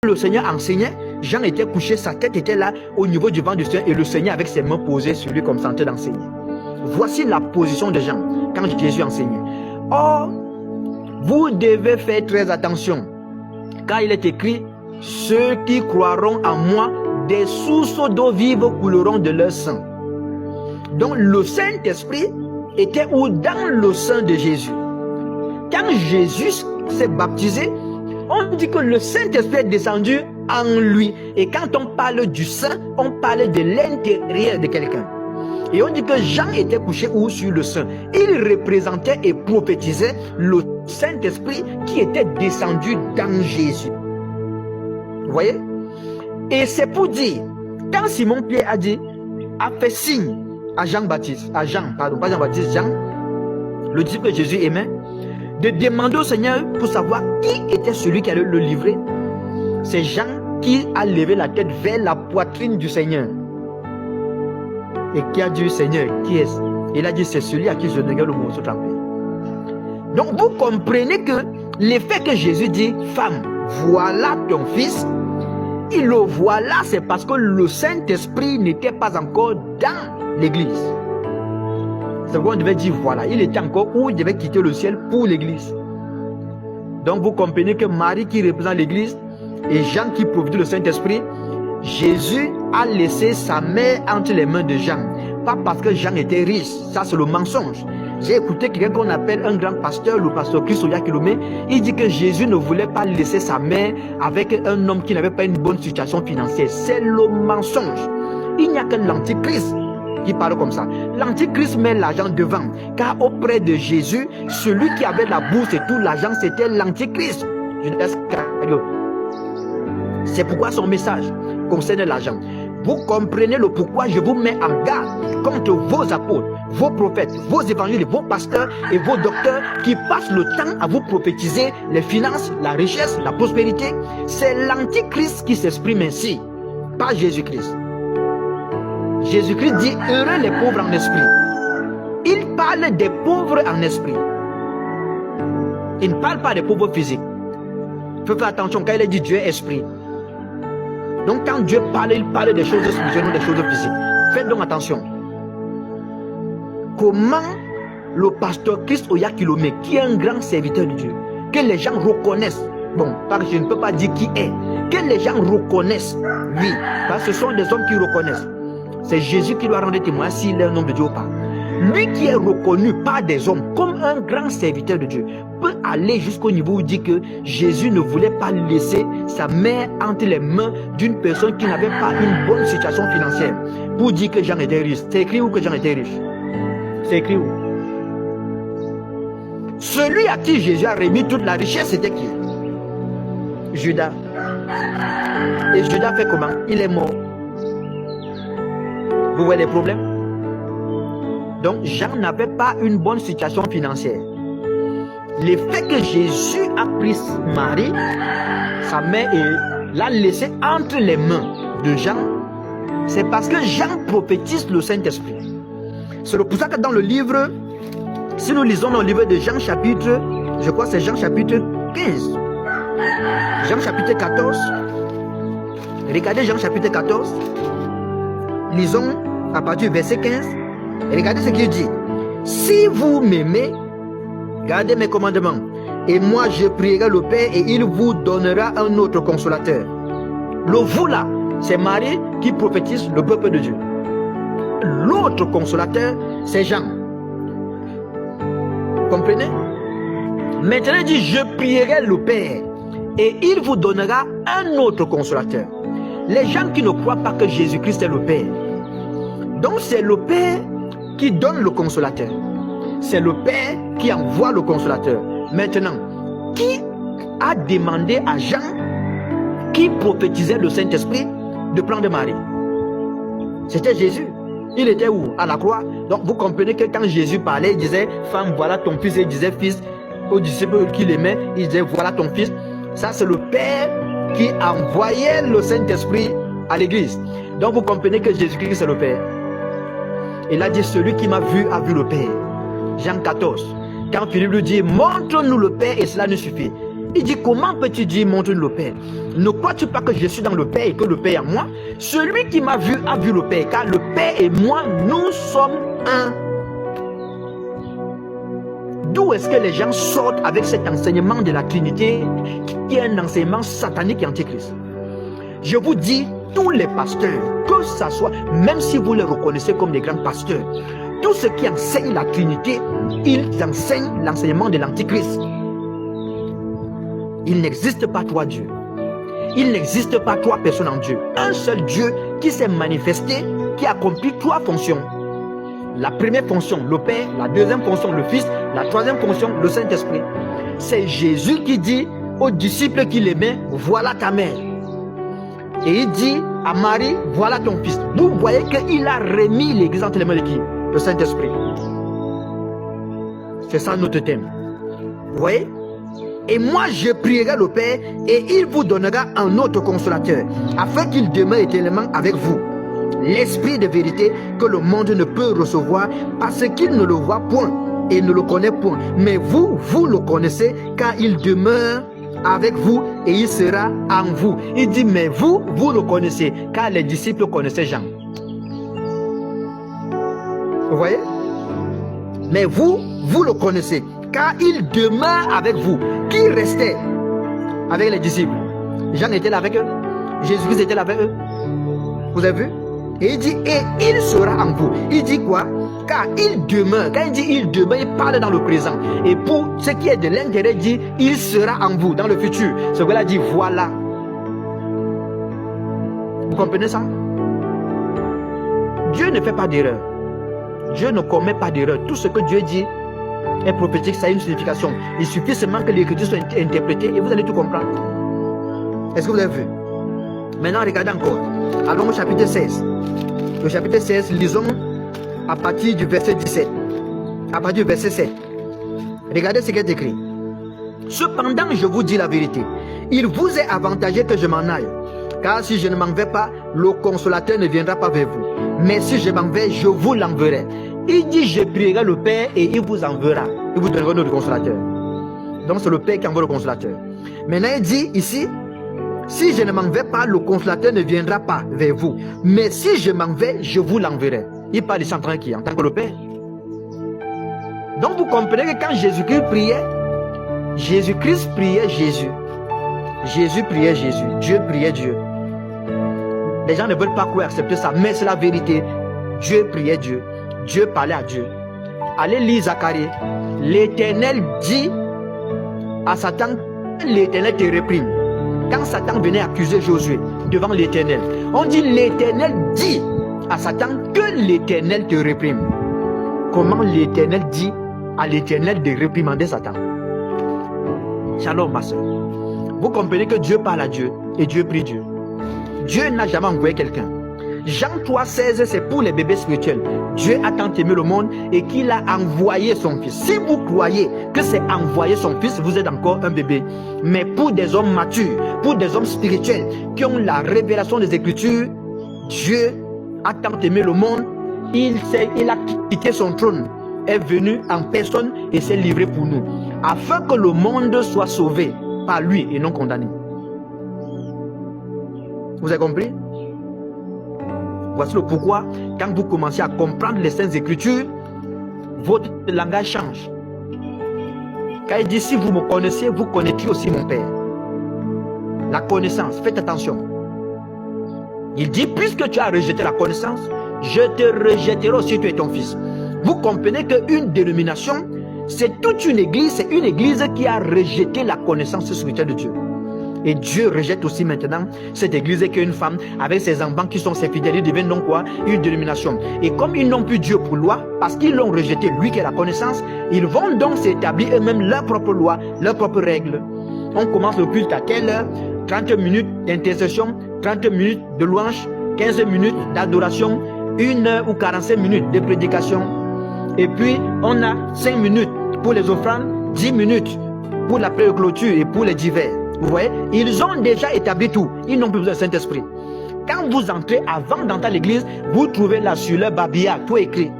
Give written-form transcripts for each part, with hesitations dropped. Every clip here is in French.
le Seigneur enseignait, Jean était couché, sa tête était là au niveau du ventre du Seigneur et le Seigneur avec ses mains posées sur lui comme ça en train d'enseigner. Voici la position de Jean quand Jésus enseignait. Or, vous devez faire très attention car il est écrit, ceux qui croiront en moi, des sources d'eau vive couleront de leur sang. Donc le Saint-Esprit était où? Dans le sang de Jésus. Quand Jésus s'est baptisé, on dit que le Saint-Esprit est descendu en lui. Et quand on parle du sang, on parle de l'intérieur de quelqu'un. Et on dit que Jean était couché où? Sur le sang. Il représentait et prophétisait le Saint-Esprit qui était descendu dans Jésus. Vous voyez? Et c'est pour dire, quand Simon-Pierre a fait signe à Jean-Baptiste, pas Jean-Baptiste, Jean, le disciple que Jésus aimait, de demander au Seigneur pour savoir qui était celui qui allait le livrer. C'est Jean qui a levé la tête vers la poitrine du Seigneur. Et qui a dit, Seigneur, qui est-ce? Il a dit, c'est celui à qui je donnais le morceau trempé. Donc vous comprenez que l'effet que Jésus dit, femme, voilà ton fils, et le voilà, c'est parce que le Saint-Esprit n'était pas encore dans l'église. C'est pourquoi on devait dire voilà, il était encore où il devait quitter le ciel pour l'église. Donc vous comprenez que Marie qui représente l'église et Jean qui provient le Saint-Esprit, Jésus a laissé sa mère entre les mains de Jean. Pas parce que Jean était riche, ça c'est le mensonge. J'ai écouté quelqu'un qu'on appelle un grand pasteur, le pasteur Christ Oyakilome. Il dit que Jésus ne voulait pas laisser sa mère avec un homme qui n'avait pas une bonne situation financière. C'est le mensonge. Il n'y a que l'antichrist qui parle comme ça. L'antichrist met l'argent devant, car auprès de Jésus, celui qui avait la bourse et tout l'argent, c'était l'antichrist. C'est pourquoi son message concerne l'argent. Vous comprenez le pourquoi je vous mets en garde contre vos apôtres, vos prophètes, vos évangélistes, vos pasteurs et vos docteurs qui passent le temps à vous prophétiser les finances, la richesse, la prospérité. C'est l'antichrist qui s'exprime ainsi, pas Jésus-Christ. Jésus-Christ dit heureux les pauvres en esprit. Il parle des pauvres en esprit. Il ne parle pas des pauvres physiques. Il faut faire attention quand il dit Dieu est esprit. Donc quand Dieu parle, il parle des choses spirituelles, des choses physiques. Faites donc attention. Comment le pasteur Christ Oyakilome, qui est un grand serviteur de Dieu, que les gens reconnaissent, bon, parce que je ne peux pas dire qui est, que les gens reconnaissent lui, parce que ce sont des hommes qui reconnaissent. C'est Jésus qui doit rendre témoin s'il est un homme de Dieu ou pas. Lui qui est reconnu par des hommes comme un grand serviteur de Dieu peut aller jusqu'au niveau où il dit que Jésus ne voulait pas laisser sa mère entre les mains d'une personne qui n'avait pas une bonne situation financière pour dire que Jean était riche. C'est écrit où que Jean était riche? C'est écrit où? Celui à qui Jésus a remis toute la richesse, c'était qui? Judas. Et Judas fait comment? Il est mort. Vous voyez les problèmes? Donc Jean n'avait pas une bonne situation financière. Le fait que Jésus a pris Marie, sa mère, et l'a laissée entre les mains de Jean, c'est parce que Jean prophétise le Saint-Esprit. C'est pour ça que dans le livre, si nous lisons dans le livre de Jean chapitre, je crois que c'est Jean chapitre 15, Jean chapitre 14, regardez Jean chapitre 14, lisons à partir du verset 15, et regardez ce qu'il dit. Si vous m'aimez, gardez mes commandements, et moi je prierai le Père et il vous donnera un autre consolateur. Le vous là, c'est Marie qui prophétise le peuple de Dieu. L'autre consolateur, c'est Jean. Comprenez? Maintenant il dit, je prierai le Père et il vous donnera un autre consolateur. Les gens qui ne croient pas que Jésus-Christ est le Père. Donc c'est le Père qui donne le consolateur. C'est le Père qui envoie le consolateur. Maintenant, qui a demandé à Jean, qui prophétisait le Saint-Esprit, de prendre Marie? C'était Jésus. Il était où? À la croix. Donc vous comprenez que quand Jésus parlait, il disait, femme, voilà ton fils. Et il disait, fils, aux disciples qu'il aimait, il disait, voilà ton fils. Ça, c'est le Père qui envoyait le Saint-Esprit à l'église. Donc vous comprenez que Jésus-Christ, c'est le Père. Il a dit, celui qui m'a vu a vu le Père. Jean 14. Quand Philippe lui dit, montre-nous le Père et cela nous suffit. Il dit, comment peux-tu dire, montre-nous le Père? Ne crois-tu pas que je suis dans le Père et que le Père est en moi? Celui qui m'a vu a vu le Père, car le Père et moi, nous sommes un. D'où est-ce que les gens sortent avec cet enseignement de la Trinité, qui est un enseignement satanique et antichrist? Je vous dis, tous les pasteurs, que ça soit, même si vous les reconnaissez comme des grands pasteurs, tous ceux qui enseignent la Trinité, ils enseignent l'enseignement de l'antichrist. Il n'existe pas trois dieux. Il n'existe pas trois personnes en Dieu. Un seul Dieu qui s'est manifesté, qui accomplit trois fonctions. La première fonction, le Père. La deuxième fonction, le Fils. La troisième fonction, le Saint-Esprit. C'est Jésus qui dit aux disciples qu'il aimait, voilà ta mère. Et il dit à Marie, voilà ton fils. Vous voyez qu'il a remis l'église entre les mains de qui? Le Saint-Esprit. C'est ça notre thème. Vous voyez? Et moi je prierai le Père et il vous donnera un autre consolateur, afin qu'il demeure éternellement avec vous. L'Esprit de vérité que le monde ne peut recevoir parce qu'il ne le voit point et ne le connaît point. Mais vous, vous le connaissez car il demeure avec vous et il sera en vous. Il dit, mais vous, vous le connaissez car les disciples connaissaient Jean. Vous voyez? Mais vous, vous le connaissez car il demeure avec vous. Qui restait avec les disciples? Jean était là avec eux. Jésus-Christ était là avec eux. Vous avez vu? Et il dit, et il sera en vous. Il dit quoi? Car il demeure. Quand il dit il demeure, il parle dans le présent. Et pour ce qui est de l'intérieur, il dit, il sera en vous, dans le futur. Ce que là dit, voilà. Vous comprenez ça? Dieu ne fait pas d'erreur. Dieu ne commet pas d'erreur. Tout ce que Dieu dit est prophétique, ça a une signification. Il suffit seulement que l'écriture soit interprétée et vous allez tout comprendre. Est-ce que vous avez vu? Maintenant, regardez encore. Allons au chapitre 16. Le chapitre 16, lisons à partir du verset 17. À partir du verset 7. Regardez ce qui est écrit. Cependant, je vous dis la vérité. Il vous est avantageux que je m'en aille. Car si je ne m'en vais pas, le consolateur ne viendra pas vers vous. Mais si je m'en vais, je vous l'enverrai. Il dit, je prierai le Père et il vous enverra. Il vous donnera notre consolateur. Donc c'est le Père qui envoie le consolateur. Maintenant il dit ici, si je ne m'en vais pas, le consolateur ne viendra pas vers vous. Mais si je m'en vais, je vous l'enverrai. Il parle ici en tant qui? En tant que le Père. Donc vous comprenez que quand Jésus-Christ priait, Jésus-Christ priait Jésus. Jésus priait Jésus. Dieu priait Dieu. Les gens ne veulent pas croire, accepter ça, mais c'est la vérité. Dieu priait Dieu. Dieu parlait à Dieu. Allez lire Zacharie. L'Éternel dit à Satan, l'Éternel te réprime. Quand Satan venait accuser Josué devant l'Éternel, on dit l'Éternel dit à Satan que l'Éternel te réprime. Comment l'Éternel dit à l'Éternel de réprimander Satan? Shalom ma soeur. Vous comprenez que Dieu parle à Dieu et Dieu prie Dieu. Dieu n'a jamais envoyé quelqu'un. Jean 3,16, c'est pour les bébés spirituels. Dieu a tant aimé le monde et qu'il a envoyé son fils. Si vous croyez que c'est envoyer son fils, vous êtes encore un bébé. Mais pour des hommes matures, pour des hommes spirituels qui ont la révélation des Écritures, Dieu a tant aimé le monde, il a quitté son trône, est venu en personne et s'est livré pour nous, afin que le monde soit sauvé par lui et non condamné. Vous avez compris? Voici le pourquoi, quand vous commencez à comprendre les Saintes Écritures, votre langage change. Quand il dit, si vous me connaissez, vous connaîtrez aussi mon Père. La connaissance, faites attention. Il dit, puisque tu as rejeté la connaissance, je te rejetterai aussi, tu es ton fils. Vous comprenez qu'une dénomination, c'est toute une église, c'est une église qui a rejeté la connaissance spirituelle de Dieu. Et Dieu rejette aussi maintenant cette église qui est une femme avec ses enfants qui sont ses fidèles. Ils deviennent donc quoi? Une dénomination. Et comme ils n'ont plus Dieu pour loi, parce qu'ils l'ont rejeté, lui qui est la connaissance, ils vont donc s'établir eux-mêmes leur propre loi, leurs propres règles. On commence le culte à quelle heure? 30 minutes d'intercession, 30 minutes de louange, 15 minutes d'adoration, 1 heure ou 45 minutes de prédication. Et puis on a 5 minutes pour les offrandes, 10 minutes pour la prière de clôture et pour les divers. Vous voyez, ils ont déjà établi tout. Ils n'ont plus besoin du Saint-Esprit. Quand vous entrez, avant d'entrer à l'église, vous trouvez là sur leur babillard, tout écrit.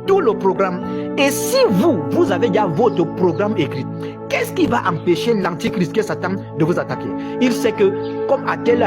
Tout le programme. Et si vous avez déjà votre programme écrit, Qu'est-ce qui va empêcher l'antichrist, que Satan, de vous attaquer? Il sait que comme à tel